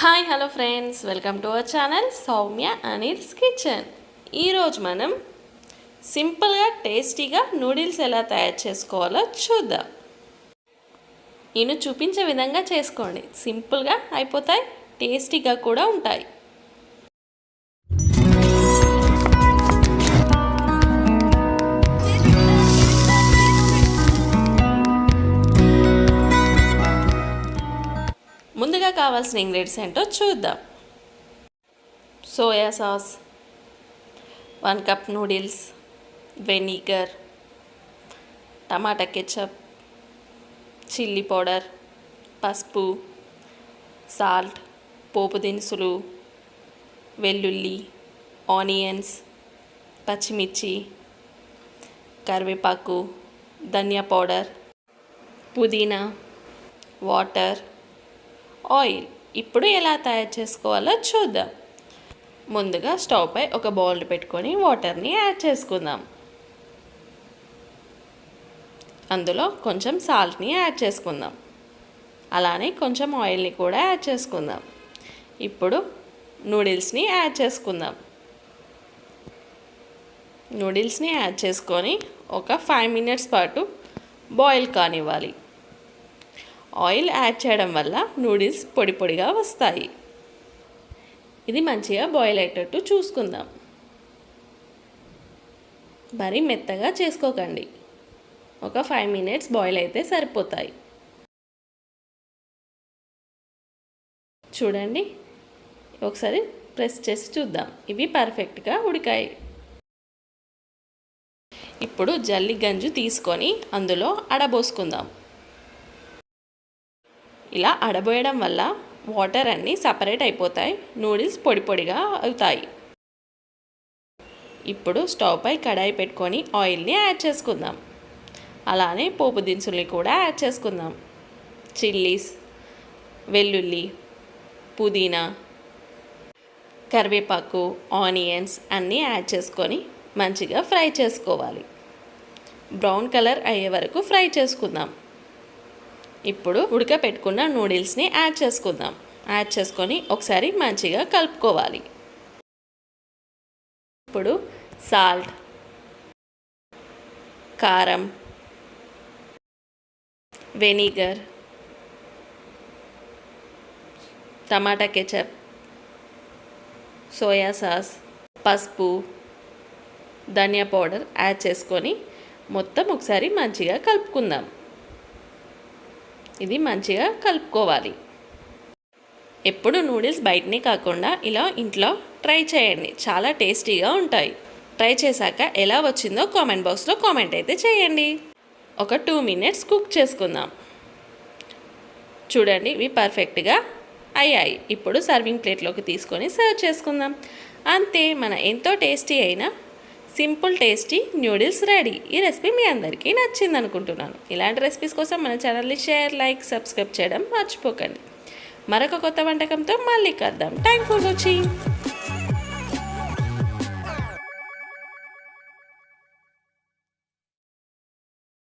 Hi hello friends, welcome to our channel Soumya Anil's kitchen. ఈరోజు మనం సింపుల్గా టేస్టీగా నూడిల్స్ ఎలా తయారు చేసుకోవాలో చూద్దాం. నేను చూపించే విధంగా చేసుకోండి, సింపుల్గా అయిపోతాయి, టేస్టీగా కూడా ఉంటాయి. ముందుగా కావాల్సిన ఇంగ్రీడియంట్స్ ఏంటో చూద్దాం. Soya sauce, 1 cup noodles, vinegar, tomato ketchup, chilli powder, పసుపు, సాల్ట్, పోపు దినుసులు, వెల్లుల్లి, ఆనియన్స్, పచ్చిమిర్చి, కరివేపాకు, ధనియా పౌడర్, పుదీనా, వాటర్, ఆయిల్. ఇప్పుడు ఎలా తయారు చేసుకోవాలో చూద్దాం. ముందుగా స్టవ్ పై ఒక బౌల్ పెట్టుకొని వాటర్ని యాడ్ చేసుకుందాం. అందులో కొంచెం సాల్ట్ని యాడ్ చేసుకుందాం. అలానే కొంచెం ఆయిల్ని కూడా యాడ్ చేసుకుందాం. ఇప్పుడు నూడిల్స్ని యాడ్ చేసుకుందాం. నూడిల్స్ని యాడ్ చేసుకొని ఒక 5 మినిట్స్ పాటు బాయిల్ కానివ్వాలి. ఆయిల్ యాడ్ చేయడం వల్ల నూడిల్స్ పొడి పొడిగా వస్తాయి. ఇది మంచిగా బాయిల్ అయ్యేటట్టు చూసుకుందాం. మరీ మెత్తగా చేసుకోకండి, ఒక 5 మినిట్స్ బాయిల్ అయితే సరిపోతాయి. చూడండి, ఒకసారి ప్రెస్ చేసి చూద్దాం. ఇవి పర్ఫెక్ట్గా ఉడికాయి. ఇప్పుడు జల్లి గంజు తీసుకొని అందులో అడబోసుకుందాం. ఇలా అడబోయడం వల్ల వాటర్ అన్నీ సపరేట్ అయిపోతాయి, నూడిల్స్ పొడి పొడిగా అవుతాయి. ఇప్పుడు స్టవ్ పై కడాయి పెట్టుకొని ఆయిల్ని యాడ్ చేసుకుందాం. అలానే పోపు దినుసుల్ని కూడా యాడ్ చేసుకుందాం. చిల్లీస్, వెల్లుల్లి, పుదీనా, కరివేపాకు, ఆనియన్స్ అన్నీ యాడ్ చేసుకొని మంచిగా ఫ్రై చేసుకోవాలి. బ్రౌన్ కలర్ అయ్యే వరకు ఫ్రై చేసుకుందాం. ఇప్పుడు ఉడకపెట్టుకున్న నూడిల్స్ని యాడ్ చేసుకుందాం. యాడ్ చేసుకొని ఒకసారి మంచిగా కలుపుకోవాలి. ఇప్పుడు సాల్ట్, కారం, vinegar, tomato ketchup, soya sauce, పసుపు, ధనియా పౌడర్ యాడ్ చేసుకొని మొత్తం ఒకసారి మంచిగా కలుపుకుందాం. ఇది మంచిగా కలుపుకోవాలి. ఎప్పుడు నూడిల్స్ బయటనే కాకుండా ఇలా ఇంట్లో ట్రై చేయండి, చాలా టేస్టీగా ఉంటాయి. ట్రై చేశాక ఎలా వచ్చిందో కామెంట్ బాక్స్లో కామెంట్ అయితే చేయండి. ఒక 2 మినిట్స్ కుక్ చేసుకుందాం. చూడండి, ఇవి పర్ఫెక్ట్గా అయ్యాయి. ఇప్పుడు సర్వింగ్ ప్లేట్లోకి తీసుకొని సర్వ్ చేసుకుందాం. అంతే, మన ఎంతో టేస్టీ అయిన సింపుల్ టేస్టీ నూడిల్స్ రెడీ. ఈ రెసిపీ మీ అందరికీ నచ్చింది అనుకుంటున్నాను. ఇలాంటి రెసిపీస్ కోసం మన ఛానల్ని షేర్, లైక్, సబ్స్క్రైబ్ చేయడం మర్చిపోకండి. మరొక కొత్త వంటకంతో మళ్ళీ కలుద్దాం. Thanks for watching.